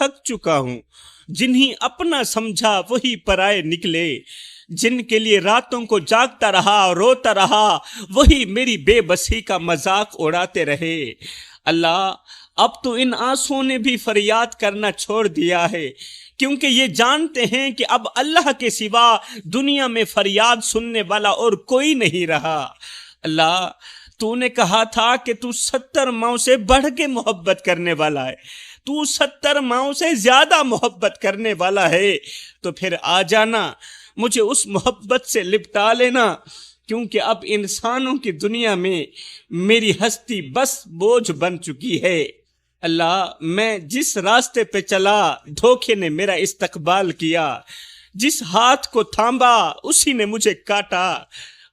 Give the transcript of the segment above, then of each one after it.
تھک چکا ہوں، جنہیں اپنا سمجھا وہی پرائے نکلے، جن کے لیے راتوں کو جاگتا رہا اور روتا رہا وہی میری بے بسی کا مذاق اڑاتے رہے۔ اللہ اب تو ان آنسوؤں نے بھی فریاد کرنا چھوڑ دیا ہے، کیونکہ یہ جانتے ہیں کہ اب اللہ کے سوا دنیا میں فریاد سننے والا اور کوئی نہیں رہا۔ اللہ تو نے کہا تھا کہ تو 70 ماؤں سے بڑھ کے محبت کرنے والا ہے، تو 70 ماؤں سے زیادہ محبت کرنے والا ہے، تو پھر آ جانا، مجھے اس محبت سے لپٹا لینا، کیونکہ اب انسانوں کی دنیا میں میری ہستی بس بوجھ بن چکی ہے۔ اللہ میں جس راستے پہ چلا دھوکے نے میرا استقبال کیا، جس ہاتھ کو تھامبا اسی نے مجھے کاٹا،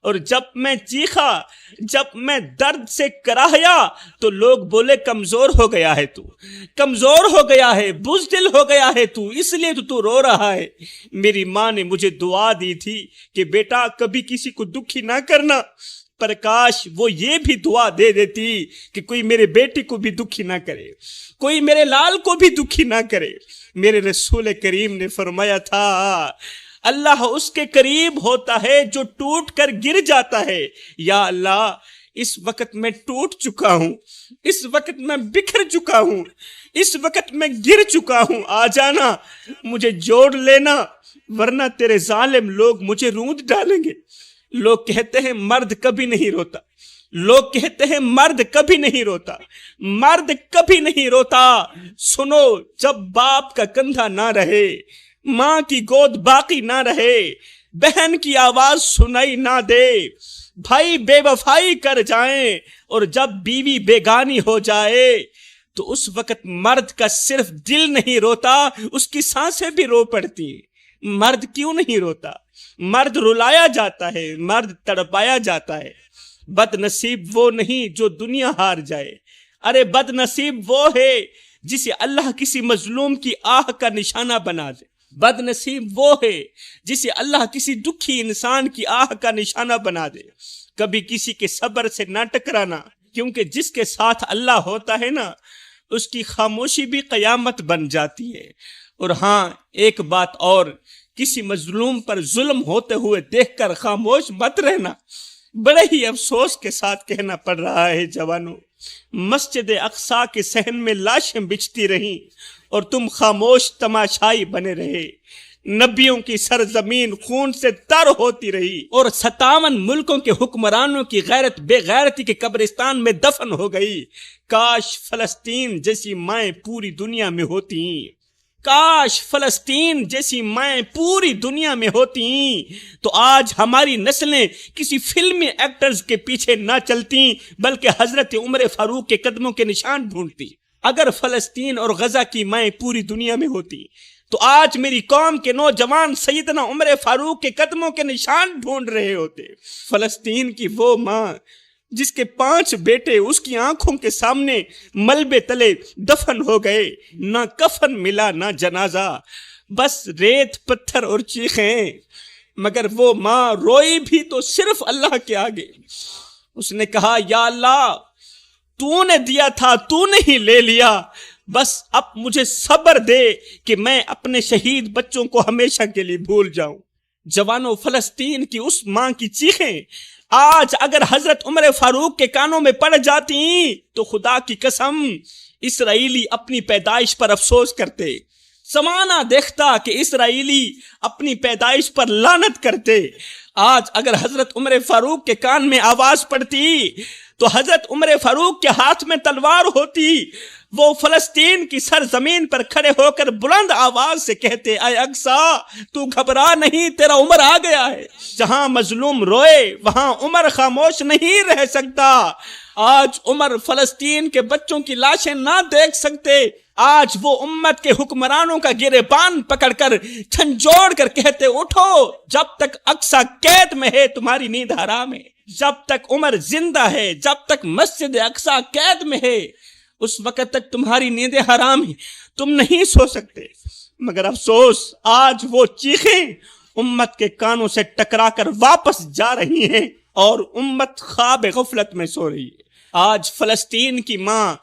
اور جب میں چیخا، جب میں درد سے کراہیا تو لوگ بولے کمزور ہو گیا ہے تو، کمزور ہو گیا ہے، بزدل ہو گیا ہے تو، اس لیے تو رو رہا ہے۔ میری ماں نے مجھے دعا دی تھی کہ بیٹا کبھی کسی کو دکھی نہ کرنا، پر کاش وہ یہ بھی دعا دے دیتی کہ کوئی میرے بیٹی کو بھی دکھی نہ کرے، کوئی میرے لال کو بھی دکھی نہ کرے۔ میرے رسول کریم نے فرمایا تھا اللہ اس کے قریب ہوتا ہے جو ٹوٹ کر گر جاتا ہے۔ یا اللہ اس وقت میں ٹوٹ چکا ہوں، اس وقت میں بکھر چکا ہوں، اس وقت میں گر چکا ہوں، آ جانا، مجھے جوڑ لینا، ورنہ تیرے ظالم لوگ مجھے روند ڈالیں گے۔ لوگ کہتے ہیں مرد کبھی نہیں روتا، لوگ کہتے ہیں مرد کبھی نہیں روتا، مرد کبھی نہیں روتا۔ سنو، جب باپ کا کندھا نہ رہے، ماں کی گود باقی نہ رہے، بہن کی آواز سنائی نہ دے، بھائی بے وفائی کر جائیں، اور جب بیوی بیگانی ہو جائے تو اس وقت مرد کا صرف دل نہیں روتا، اس کی سانسیں بھی رو پڑتی۔ مرد کیوں نہیں روتا؟ مرد رلایا جاتا ہے، مرد تڑپایا جاتا ہے۔ بد نصیب وہ نہیں جو دنیا ہار جائے، ارے بد نصیب وہ ہے جسے اللہ کسی مظلوم کی آہ کا نشانہ بنا دے، بد نصیب وہ ہے جسے اللہ کسی دکھی انسان کی آہ کا نشانہ بنا دے۔ کبھی کسی کے صبر سے نہ ٹکرانا، کیونکہ جس کے ساتھ اللہ ہوتا ہے نا، اس کی خاموشی بھی قیامت بن جاتی ہے۔ اور ہاں ایک بات اور، کسی مظلوم پر ظلم ہوتے ہوئے دیکھ کر خاموش مت رہنا۔ بڑے ہی افسوس کے ساتھ کہنا پڑ رہا ہے جوانوں، مسجد اقصی کے صحن میں لاشیں بچھتی رہیں اور تم خاموش تماشائی بنے رہے۔ نبیوں کی سرزمین خون سے تر ہوتی رہی اور 57 ملکوں کے حکمرانوں کی غیرت بے غیرتی کے قبرستان میں دفن ہو گئی۔ کاش فلسطین جیسی مائیں پوری دنیا میں ہوتی، کاش فلسطین جیسی مائیں پوری دنیا میں ہوتی تو آج ہماری نسلیں کسی فلمی ایکٹرز کے پیچھے نہ چلتی، بلکہ حضرت عمر فاروق کے قدموں کے نشان ڈھونڈتی۔ اگر فلسطین اور غزہ کی مائیں پوری دنیا میں ہوتی تو آج میری قوم کے نوجوان سیدنا عمر فاروق کے قدموں کے نشان ڈھونڈ رہے ہوتے۔ فلسطین کی وہ ماں جس کے 5 بیٹے اس کی آنکھوں کے سامنے ملبے تلے دفن ہو گئے، نہ کفن ملا نہ جنازہ، بس ریت پتھر اور چیخیں، مگر وہ ماں روئی بھی تو صرف اللہ کے آگے۔ اس نے کہا یا اللہ تو نے دیا تھا، تو نے ہی لے لیا، بس اب مجھے صبر دے کہ میں اپنے شہید بچوں کو ہمیشہ کے لیے بھول جاؤں۔ جوانوں، فلسطین کی اس ماں کی چیخیں آج اگر حضرت عمر فاروق کے کانوں میں پڑ جاتی تو خدا کی قسم اسرائیلی اپنی پیدائش پر افسوس کرتے، زمانہ دیکھتا کہ اسرائیلی اپنی پیدائش پر لعنت کرتے۔ آج اگر حضرت عمر فاروق کے کان میں آواز پڑتی تو حضرت عمر فاروق کے ہاتھ میں تلوار ہوتی، وہ فلسطین کی سرزمین پر کھڑے ہو کر بلند آواز سے کہتے اے اقصی تو گھبرا نہیں، تیرا عمر آ گیا ہے۔ جہاں مظلوم روئے وہاں عمر خاموش نہیں رہ سکتا۔ آج عمر فلسطین کے بچوں کی لاشیں نہ دیکھ سکتے، آج وہ امت کے حکمرانوں کا گریبان پکڑ کر جھنجھوڑ کر کہتے اٹھو، جب تک اقصی قید میں ہے تمہاری نیند حرام ہے، جب تک عمر زندہ ہے، جب تک مسجد اقصی قید میں ہے اس وقت تک تمہاری نیندیں حرام ہیں، تم نہیں سو سکتے۔ مگر افسوس آج وہ چیخیں امت کے کانوں سے ٹکرا کر واپس جا رہی ہیں اور امت خواب غفلت میں سو رہی ہے۔ آج فلسطین کی ماں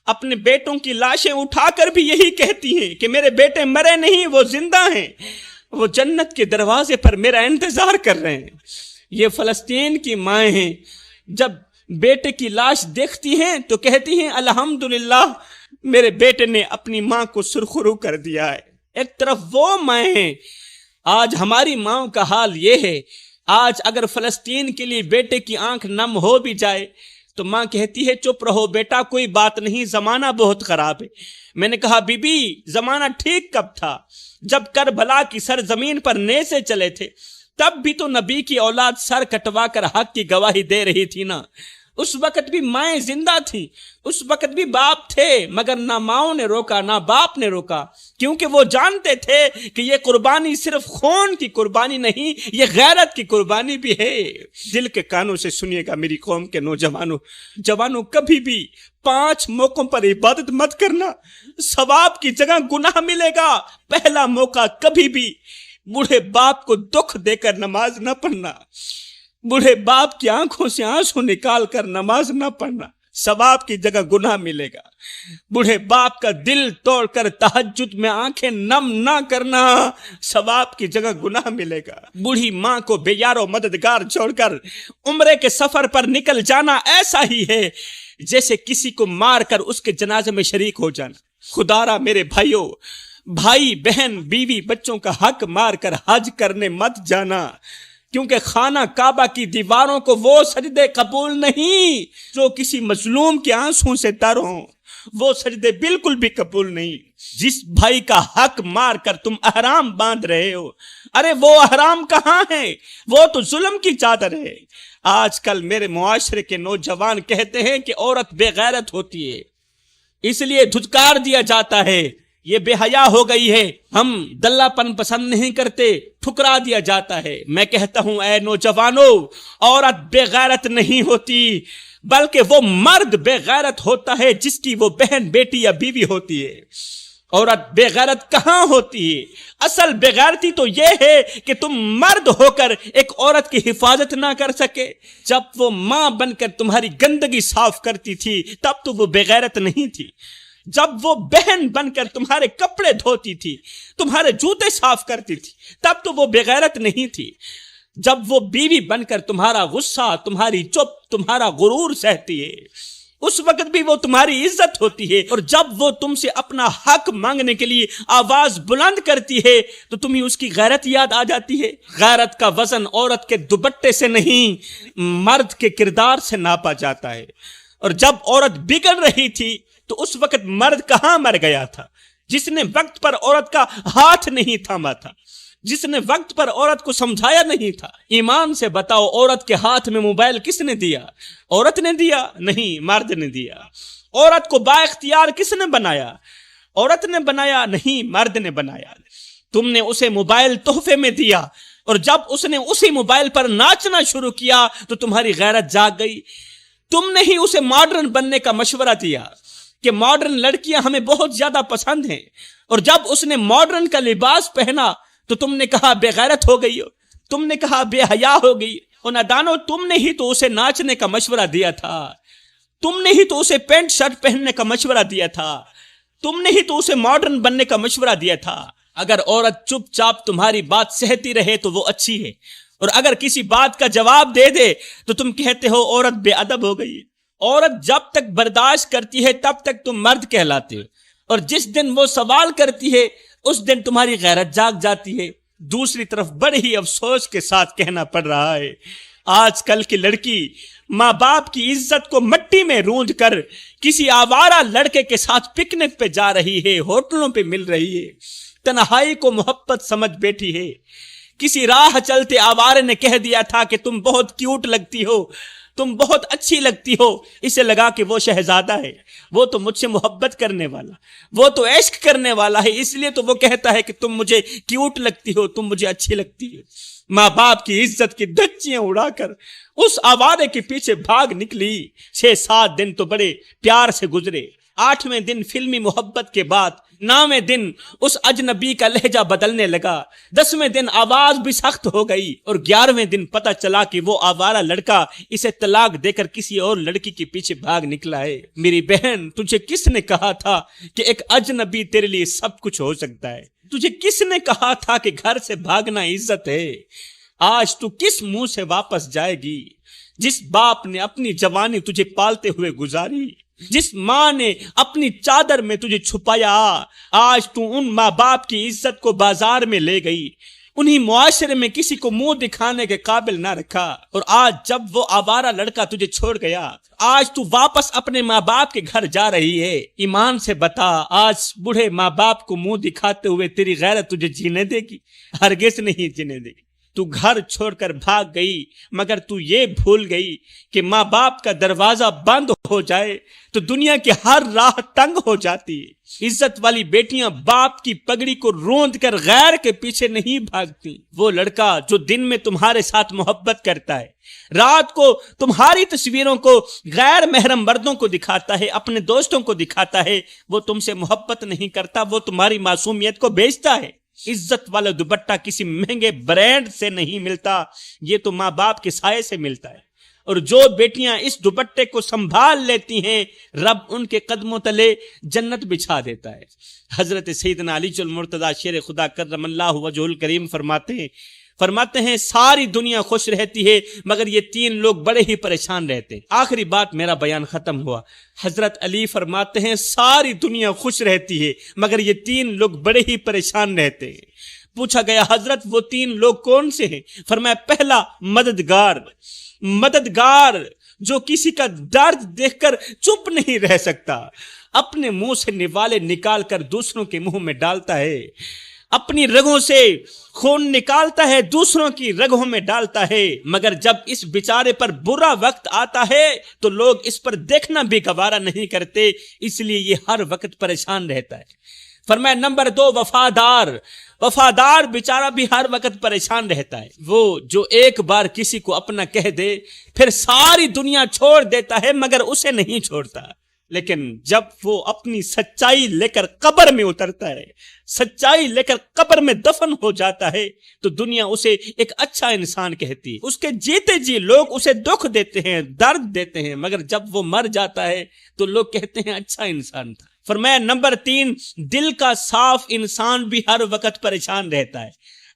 اپنے بیٹوں کی لاشیں اٹھا کر بھی یہی کہتی ہیں کہ میرے بیٹے مرے نہیں، وہ زندہ ہیں، وہ جنت کے دروازے پر میرا انتظار کر رہے ہیں۔ یہ فلسطین کی مائیں ہیں، جب بیٹے کی لاش دیکھتی ہیں تو کہتی ہیں الحمدللہ میرے بیٹے نے اپنی ماں کو سرخرو کر دیا ہے۔ ایک طرف وہ مائیں ہیں، آج ہماری ماں کا حال یہ ہے، آج اگر فلسطین کے لیے بیٹے کی آنکھ نم ہو بھی جائے تو ماں کہتی ہے چپ رہو بیٹا، کوئی بات نہیں، زمانہ بہت خراب ہے۔ میں نے کہا بی بی زمانہ ٹھیک کب تھا؟ جب کربلا کی سرزمین پر نیزے چلے تھے تب بھی تو نبی کی اولاد سر کٹوا کر حق کی گواہی دے رہی تھی نا۔ اس وقت بھی مائیں زندہ تھیں، اس وقت بھی باپ تھے، مگر نہ ماؤں نے روکا نہ باپ نے روکا، کیونکہ وہ جانتے تھے کہ یہ قربانی صرف خون کی قربانی نہیں، یہ غیرت کی قربانی بھی ہے۔ دل کے کانوں سے سنیے گا میری قوم کے جوانوں، کبھی بھی 5 موقعوں پر عبادت مت کرنا، ثواب کی جگہ گناہ ملے گا۔ پہلا موقع کبھی بھی بوڑھے باپ کو دکھ دے کر نماز نہ پڑھنا، بوڑھے باپ کی آنکھوں سے آنسو نکال کر نماز نہ پڑھنا، ثواب کی جگہ گناہ ملے گا۔ بوڑھے باپ کا دل توڑ کر تہجد میں آنکھیں نم نہ کرنا، ثواب کی جگہ گناہ ملے گا۔ بوڑھی ماں کو بے یار و مددگار چھوڑ کر عمرے کے سفر پر نکل جانا ایسا ہی ہے جیسے کسی کو مار کر اس کے جنازے میں شریک ہو جانا۔ خدارا میرے بھائیوں، بھائی بہن بیوی بچوں کا حق مار کر حج کرنے مت جانا، کیونکہ خانہ کعبہ کی دیواروں کو وہ سجدے قبول نہیں جو کسی مظلوم کے آنسوں سے تر ہوں، وہ سجدے بالکل بھی قبول نہیں۔ جس بھائی کا حق مار کر تم احرام باندھ رہے ہو، ارے وہ احرام کہاں ہے؟ وہ تو ظلم کی چادر ہے۔ آج کل میرے معاشرے کے نوجوان کہتے ہیں کہ عورت بے غیرت ہوتی ہے، اس لیے دھتکار دیا جاتا ہے، یہ بے حیا ہو گئی ہے، ہم دلہ پن پسند نہیں کرتے، ٹھکرا دیا جاتا ہے۔ میں کہتا ہوں اے نوجوانوں، عورت بے غیرت نہیں ہوتی، بلکہ وہ مرد بے غیرت ہوتا ہے جس کی وہ بہن بیٹی یا بیوی ہوتی ہے۔ عورت بے غیرت کہاں ہوتی ہے؟ اصل بے غیرتی تو یہ ہے کہ تم مرد ہو کر ایک عورت کی حفاظت نہ کر سکے۔ جب وہ ماں بن کر تمہاری گندگی صاف کرتی تھی تب تو وہ بے غیرت نہیں تھی، جب وہ بہن بن کر تمہارے کپڑے دھوتی تھی، تمہارے جوتے صاف کرتی تھی، تب تو وہ بے غیرت نہیں تھی، جب وہ بیوی بن کر تمہارا غصہ، تمہاری چپ، تمہارا غرور سہتی ہے، اس وقت بھی وہ تمہاری عزت ہوتی ہے۔ اور جب وہ تم سے اپنا حق مانگنے کے لیے آواز بلند کرتی ہے تو تمہیں اس کی غیرت یاد آ جاتی ہے۔ غیرت کا وزن عورت کے دوپٹے سے نہیں، مرد کے کردار سے ناپا جاتا ہے۔ اور جب عورت بگڑ رہی تھی تو اس وقت مرد کہاں مر گیا تھا؟ جس نے وقت پر عورت کا ہاتھ نہیں تھاما تھا، جس نے وقت پر عورت کو سمجھایا نہیں تھا۔ ایمان سے بتاؤ، عورت کے ہاتھ میں موبائل کس نے دیا؟ عورت نے دیا؟ نہیں، مرد نے دیا۔ عورت کو با اختیار کس نے بنایا؟ عورت نے بنایا؟ نہیں، مرد نے بنایا۔ تم نے اسے موبائل تحفے میں دیا، اور جب اس نے اسی موبائل پر ناچنا شروع کیا تو تمہاری غیرت جاگ گئی۔ تم نے ہی اسے ماڈرن بننے کا مشورہ دیا کہ ماڈرن لڑکیاں ہمیں بہت زیادہ پسند ہیں، اور جب اس نے ماڈرن کا لباس پہنا تو تم نے کہا بے غیرت ہو گئی ہو، تم نے کہا بے حیا ہو گئی۔ اور نادانو، تم نے ہی تو اسے ناچنے کا مشورہ دیا تھا، تم نے ہی تو اسے پینٹ شرٹ پہننے کا مشورہ دیا تھا، تم نے ہی تو اسے ماڈرن بننے کا مشورہ دیا تھا۔ اگر عورت چپ چاپ تمہاری بات سہتی رہے تو وہ اچھی ہے، اور اگر کسی بات کا جواب دے دے تو تم کہتے ہو عورت بے ادب ہو گئی۔ عورت جب تک برداشت کرتی ہے تب تک تم مرد کہلاتے ہو، اور جس دن وہ سوال کرتی ہے اس دن تمہاری غیرت جاگ جاتی ہے۔ دوسری طرف بڑے ہی افسوس کے ساتھ کہنا پڑ رہا ہے، آج کل کی لڑکی ماں باپ کی عزت کو مٹی میں رونج کر کسی آوارہ لڑکے کے ساتھ پکنک پہ جا رہی ہے، ہوٹلوں پہ مل رہی ہے، تنہائی کو محبت سمجھ بیٹھی ہے۔ کسی راہ چلتے آوارے نے کہہ دیا تھا کہ تم بہت کیوٹ لگتی ہو، تم بہت اچھی لگتی ہو، اسے لگا کہ وہ شہزادہ ہے، وہ تو مجھ سے محبت کرنے والا، وہ تو عشق کرنے والا ہے، اس لیے تو وہ کہتا ہے کہ تم مجھے کیوٹ لگتی ہو، تم مجھے اچھی لگتی ہو۔ ماں باپ کی عزت کی دھچیاں اڑا کر اس آوارے کے پیچھے بھاگ نکلی۔ 6-7 دن تو بڑے پیار سے گزرے، 8ویں دن فلمی محبت کے بعد 9ویں دن اس اجنبی کا لہجہ بدلنے لگا، 10ویں دن آواز بھی سخت ہو گئی، اور 11ویں دن پتہ چلا کہ وہ آوارہ لڑکا اسے طلاق دے کر کسی اور لڑکی کے پیچھے بھاگ نکلا ہے۔ میری بہن، تجھے کس نے کہا تھا کہ ایک اجنبی تیرے لیے سب کچھ ہو سکتا ہے؟ تجھے کس نے کہا تھا کہ گھر سے بھاگنا عزت ہے؟ آج تو کس منہ سے واپس جائے گی؟ جس باپ نے اپنی جوانی تجھے پالتے ہوئے گزاری، جس ماں نے اپنی چادر میں تجھے چھپایا، آج تو ان ماں باپ کی عزت کو بازار میں لے گئی، انہی معاشرے میں کسی کو منہ دکھانے کے قابل نہ رکھا، اور آج جب وہ آوارہ لڑکا تجھے چھوڑ گیا، آج تو واپس اپنے ماں باپ کے گھر جا رہی ہے۔ ایمان سے بتا، آج بوڑھے ماں باپ کو منہ دکھاتے ہوئے تیری غیرت تجھے جینے دے گی؟ ہرگز نہیں جینے دے گی۔ تو گھر چھوڑ کر بھاگ گئی، مگر تو یہ بھول گئی کہ ماں باپ کا دروازہ بند ہو جائے تو دنیا کی ہر راہ تنگ ہو جاتی ہے۔ عزت والی بیٹیاں باپ کی پگڑی کو روند کر غیر کے پیچھے نہیں بھاگتی۔ وہ لڑکا جو دن میں تمہارے ساتھ محبت کرتا ہے، رات کو تمہاری تصویروں کو غیر محرم مردوں کو دکھاتا ہے، اپنے دوستوں کو دکھاتا ہے، وہ تم سے محبت نہیں کرتا، وہ تمہاری معصومیت کو بیچتا ہے۔ عزت والا دوپٹہ کسی مہنگے برانڈ سے نہیں ملتا، یہ تو ماں باپ کے سائے سے ملتا ہے، اور جو بیٹیاں اس دوپٹے کو سنبھال لیتی ہیں، رب ان کے قدموں تلے جنت بچھا دیتا ہے۔ حضرت سیدنا علی المرتضیٰ شیر خدا کرم اللہ وجہہ الکریم فرماتے ہیں ساری دنیا خوش رہتی ہے مگر یہ 3 لوگ بڑے ہی پریشان رہتے ہیں۔ آخری بات میرا بیان ختم ہوا۔ حضرت علی فرماتے ہیں ساری دنیا خوش رہتی ہے مگر یہ 3 لوگ بڑے ہی پریشان رہتے ہیں۔ پوچھا گیا حضرت وہ 3 لوگ کون سے ہیں؟ فرمایا پہلا مددگار جو کسی کا درد دیکھ کر چپ نہیں رہ سکتا، اپنے منہ سے نوالے نکال کر دوسروں کے منہ میں ڈالتا ہے، اپنی رگوں سے خون نکالتا ہے دوسروں کی رگوں میں ڈالتا ہے، مگر جب اس بیچارے پر برا وقت آتا ہے تو لوگ اس پر دیکھنا بھی گوارا نہیں کرتے، اس لیے یہ ہر وقت پریشان رہتا ہے۔ فرمایا نمبر 2 وفادار بیچارہ بھی ہر وقت پریشان رہتا ہے، وہ جو ایک بار کسی کو اپنا کہہ دے پھر ساری دنیا چھوڑ دیتا ہے مگر اسے نہیں چھوڑتا، لیکن جب وہ اپنی سچائی لے کر قبر میں اترتا ہے، سچائی لے کر قبر میں دفن ہو جاتا ہے تو دنیا اسے ایک اچھا انسان کہتی ہے۔ اس کے جیتے جی لوگ اسے دکھ دیتے ہیں، درد دیتے ہیں، مگر جب وہ مر جاتا ہے تو لوگ کہتے ہیں اچھا انسان تھا۔ فرمایا نمبر 3 دل کا صاف انسان بھی ہر وقت پریشان رہتا ہے۔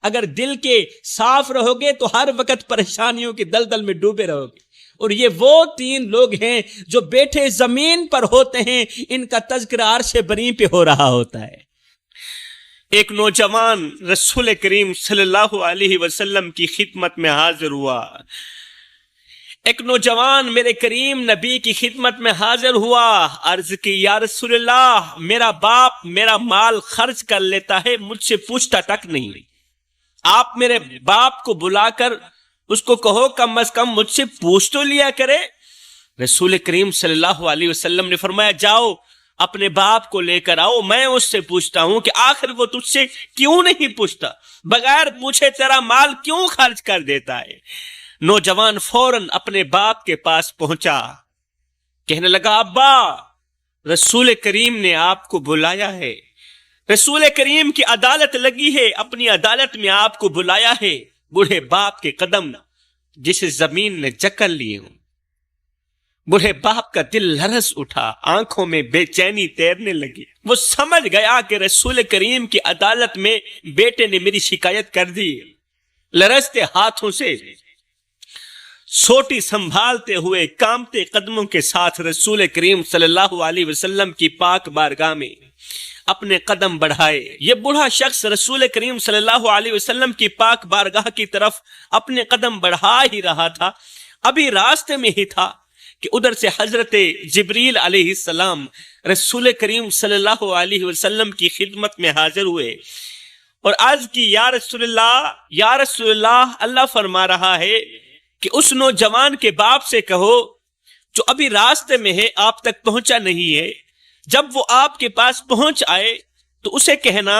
اگر دل کے صاف رہو گے تو ہر وقت پریشانیوں کی دلدل میں ڈوبے رہو گے، اور یہ وہ 3 لوگ ہیں جو بیٹھے زمین پر ہوتے ہیں، ان کا تذکرہ عرش بری پہ ہو رہا ہوتا ہے۔ ایک نوجوان رسول کریم صلی اللہ علیہ وسلم کی خدمت میں حاضر ہوا، ایک نوجوان میرے کریم نبی کی خدمت میں حاضر ہوا، عرض کی یا رسول اللہ میرا باپ میرا مال خرچ کر لیتا ہے، مجھ سے پوچھتا تک نہیں، آپ میرے باپ کو بلا کر اس کو کہو کم از کم مجھ سے پوچھ تو لیا کرے۔ رسول کریم صلی اللہ علیہ وسلم نے فرمایا جاؤ اپنے باپ کو لے کر آؤ، میں اس سے پوچھتا ہوں کہ آخر وہ تجھ سے کیوں نہیں پوچھتا، بغیر پوچھے تیرا مال کیوں خرچ کر دیتا ہے۔ نوجوان فوراً اپنے باپ کے پاس پہنچا، کہنے لگا ابا رسول کریم نے آپ کو بلایا ہے، رسول کریم کی عدالت لگی ہے، اپنی عدالت میں آپ کو بلایا ہے۔ بوڑھے باپ کے قدم جسے زمین نے جکڑ لیے ہوں، بوڑھے باپ کا دل لرز اٹھا، آنکھوں میں بے چینی تیرنے لگی، وہ سمجھ گیا کہ رسول کریم کی عدالت میں بیٹے نے میری شکایت کر دی۔ لرزتے ہاتھوں سے سوٹی سنبھالتے ہوئے کامتے قدموں کے ساتھ رسول کریم صلی اللہ علیہ وسلم کی پاک بارگاہ میں اپنے قدم بڑھائے۔ یہ بوڑھا شخص رسول کریم صلی اللہ علیہ وسلم کی پاک بارگاہ کی طرف اپنے قدم بڑھا ہی رہا تھا، ابھی راستے میں ہی تھا کہ ادھر سے حضرت جبریل علیہ السلام رسول کریم صلی اللہ علیہ وسلم کی خدمت میں حاضر ہوئے اور عرض کی یا رسول اللہ، اللہ فرما رہا ہے کہ اس نوجوان کے باپ سے کہو جو ابھی راستے میں ہے، آپ تک پہنچا نہیں ہے، جب وہ آپ کے پاس پہنچ آئے تو اسے کہنا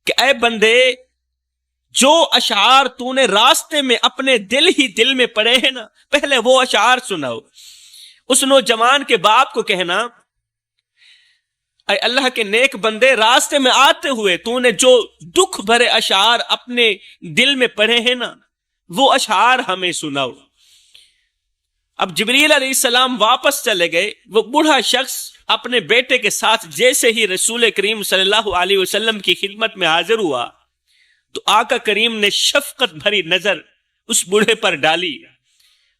کہ اے بندے جو اشعار تو نے راستے میں اپنے دل ہی دل میں پڑے ہیں نا، پہلے وہ اشعار سناؤ۔ اس نوجوان کے باپ کو کہنا اے اللہ کے نیک بندے، راستے میں آتے ہوئے تو نے جو دکھ بھرے اشعار اپنے دل میں پڑھے ہیں نا، وہ اشعار ہمیں سناؤ۔ اب جبریل علیہ السلام واپس چلے گئے۔ وہ بوڑھا شخص اپنے بیٹے کے ساتھ جیسے ہی رسول کریم صلی اللہ علیہ وسلم کی خدمت میں حاضر ہوا تو آقا کریم نے شفقت بھری نظر اس بوڑھے پر ڈالی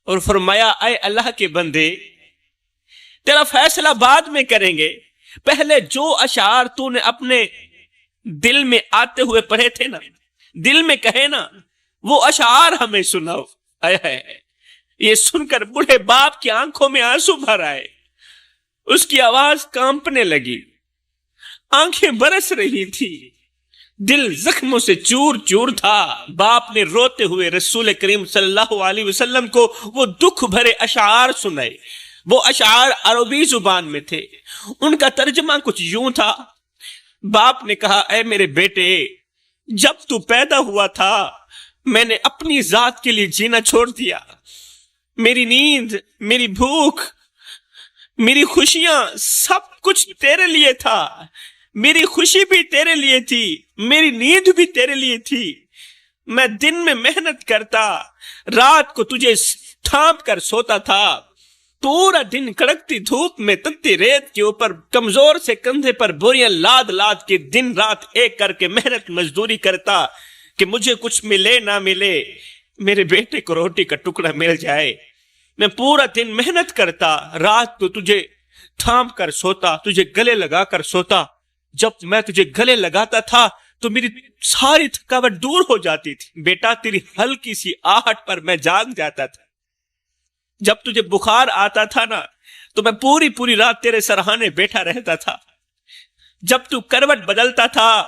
اور فرمایا، اے اللہ کے بندے، تیرا فیصلہ بعد میں کریں گے، پہلے جو اشعار تو نے اپنے دل میں آتے ہوئے پڑھے تھے نا، دل میں کہے نا، وہ اشعار ہمیں سناؤ۔ یہ سن کر بوڑھے باپ کی آنکھوں میں آنسو بھر آئے، اس کی آواز کانپنے لگی، آنکھیں برس رہی تھی، دل زخموں سے چور چور تھا۔ باپ نے روتے ہوئے رسول کریم صلی اللہ علیہ وسلم کو وہ دکھ بھرے اشعار سنائے۔ وہ اشعار عربی زبان میں تھے، ان کا ترجمہ کچھ یوں تھا۔ باپ نے کہا، اے میرے بیٹے، جب تو پیدا ہوا تھا میں نے اپنی ذات کے لیے جینا چھوڑ دیا، میری نیند، میری بھوک، میری خوشیاں، سب کچھ تیرے لیے تھا، میری خوشی بھی تیرے لیے تھی، میری نیند بھی تیرے لیے تھی۔ میں دن میں محنت کرتا، رات کو تجھے تھام کر سوتا تھا، پورا دن کڑکتی دھوپ میں تتی ریت کے اوپر کمزور سے کندھے پر بوریاں لاد لاد کے دن رات ایک کر کے محنت مزدوری کرتا کہ مجھے کچھ ملے نہ ملے، میرے بیٹے کو روٹی کا ٹکڑا مل جائے۔ میں پورا دن محنت کرتا، رات کو تجھے تھام کر سوتا، تجھے گلے لگا کر سوتا۔ جب میں تجھے گلے لگاتا تھا تو میری ساری تھکاوٹ دور ہو جاتی تھی۔ بیٹا، تیری ہلکی سی آہٹ پر میں جاگ جاتا تھا۔ جب تجھے بخار آتا تھا نا تو میں پوری پوری رات تیرے سرہانے بیٹھا رہتا تھا۔ جب تو کروٹ بدلتا تھا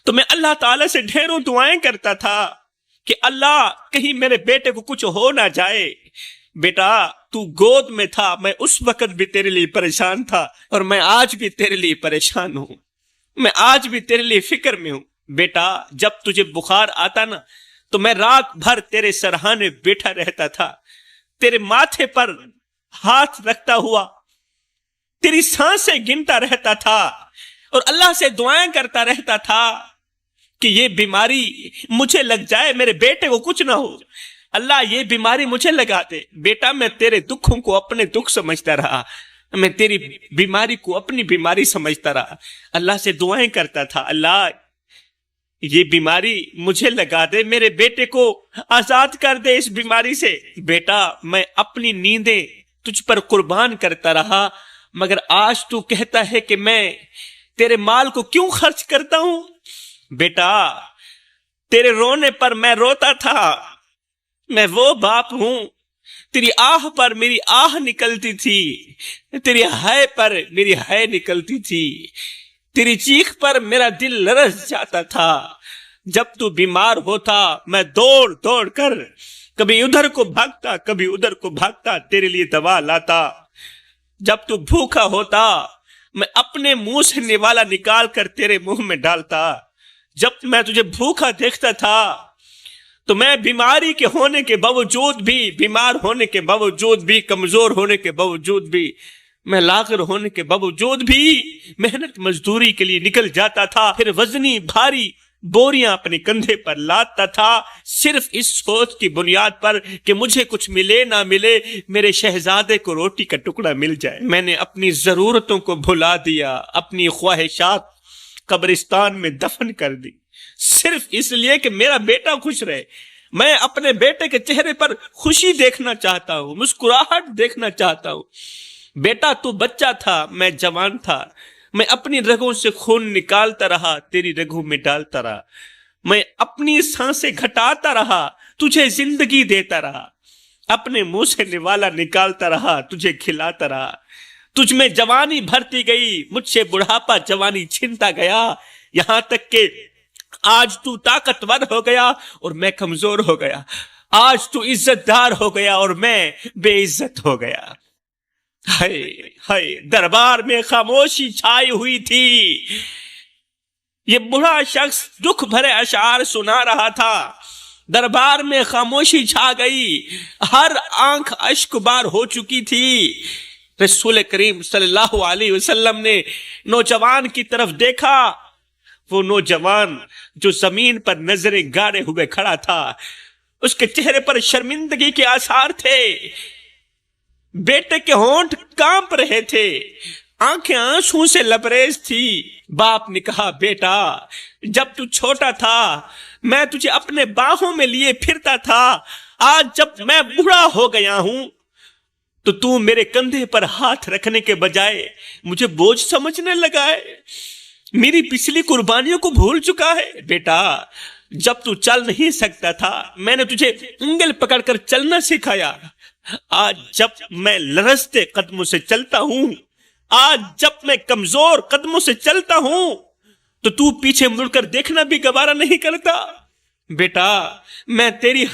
تو میں اللہ تعالی سے ڈھیروں دعائیں کرتا تھا کہ اللہ کہیں میرے بیٹے کو کچھ ہو نہ جائے۔ بیٹا، تو گود میں تھا، میں اس وقت بھی تیرے لیے پریشان تھا، اور میں آج بھی تیرے لیے پریشان ہوں، میں آج بھی تیرے لیے فکر میں ہوں۔ بیٹا، جب تجھے بخار آتا نا تو میں رات بھر تیرے سرہانے بیٹھا رہتا تھا، تیرے ماتھے پر ہاتھ رکھتا ہوا تیری سانسیں گنتا رہتا تھا اور اللہ سے دعائیں کرتا رہتا تھا کہ یہ بیماری مجھے لگ جائے، میرے بیٹے کو کچھ نہ ہو، اللہ یہ بیماری مجھے لگا دے۔ بیٹا، میں تیرے دکھوں کو اپنے دکھ سمجھتا رہا، میں تیری بیماری کو اپنی بیماری سمجھتا رہا، اللہ سے دعائیں کرتا تھا، اللہ یہ بیماری مجھے لگا دے، میرے بیٹے کو آزاد کر دے اس بیماری سے۔ بیٹا، میں اپنی نیندیں تجھ پر قربان کرتا رہا، مگر آج تو کہتا ہے کہ میں تیرے مال کو کیوں خرچ کرتا ہوں؟ بیٹا، تیرے رونے پر میں روتا تھا، میں وہ باپ ہوں، تیری آہ پر میری آہ نکلتی تھی، تیری ہائے پر میری ہائے نکلتی تھی، تیری چیخ پر میرا دل لرز جاتا تھا۔ جب تو بیمار ہوتا میں دوڑ دوڑ کر کبھی ادھر کو بھاگتا کبھی ادھر کو بھاگتا تیرے لیے دوا لاتا۔ جب تو بھوکا ہوتا میں اپنے منہ سے نوالا نکال کر تیرے منہ میں ڈالتا۔ جب میں تجھے بھوکا دیکھتا تھا تو میں بیماری کے ہونے کے باوجود بھی، بیمار ہونے کے باوجود بھی، کمزور ہونے کے باوجود بھی، میں لاغر ہونے کے باوجود بھی محنت مزدوری کے لیے نکل جاتا تھا، پھر وزنی بھاری بوریاں اپنے کندھے پر لاتا تھا، صرف اس سوچ کی بنیاد پر کہ مجھے کچھ ملے نہ ملے، میرے شہزادے کو روٹی کا ٹکڑا مل جائے۔ میں نے اپنی ضرورتوں کو بھلا دیا، اپنی خواہشات قبرستان میں دفن کر دی، صرف اس لیے کہ میرا بیٹا خوش رہے۔ میں اپنے بیٹے کے چہرے پر خوشی دیکھنا چاہتا ہوں، مسکراہٹ دیکھنا چاہتا ہوں۔ بیٹا، تو بچہ تھا، میں جوان تھا، میں اپنی رگوں سے خون نکالتا رہا، تیری رگوں میں ڈالتا رہا، میں اپنی سانسیں گھٹاتا رہا، تجھے زندگی دیتا رہا، اپنے منہ سے نوالا نکالتا رہا، تجھے کھلاتا رہا، تجھ میں جوانی بھرتی گئی، مجھ سے بڑھاپا جوانی چھنتا گیا، یہاں تک کہ آج تو طاقتور ہو گیا اور میں کمزور ہو گیا، آج تو عزت دار ہو گیا اور میں بے عزت ہو گیا۔ ہائے ہائے، دربار میں خاموشی چھائی ہوئی تھی، یہ بڑھا شخص دکھ بھرے اشعار سنا رہا تھا، دربار میں خاموشی چھا گئی، ہر آنکھ اشک بار ہو چکی تھی۔ رسول کریم صلی اللہ علیہ وسلم نے نوجوان کی طرف دیکھا. وہ نوجوان جو زمین پر نظریں گاڑے ہوئے کھڑا تھا، اس کے چہرے پر شرمندگی کے آثار تھے. بیٹے کے ہونٹ کانپ رہے تھے، آنکھیں آنسوں سے لبریز تھی. باپ نے کہا، بیٹا جب تو چھوٹا تھا میں تجھے اپنے باہوں میں لیے پھرتا تھا. آج جب میں بوڑھا ہو گیا ہوں تو میرے کندھے پر ہاتھ رکھنے کے بجائے مجھے بوجھ سمجھنے لگا ہے. میری پچھلی قربانیوں کو بھول چکا ہے. بیٹا جب تو چل نہیں سکتا تھا میں نے تجھے انگل پکڑ کر چلنا سکھایا. آج جب میں لرزتے قدموں سے چلتا ہوں، آج جب میں کمزور قدموں سے چلتا ہوں تو پیچھے مڑ کر دیکھنا بھی گوارا نہیں کرتا. بیٹا میں تیری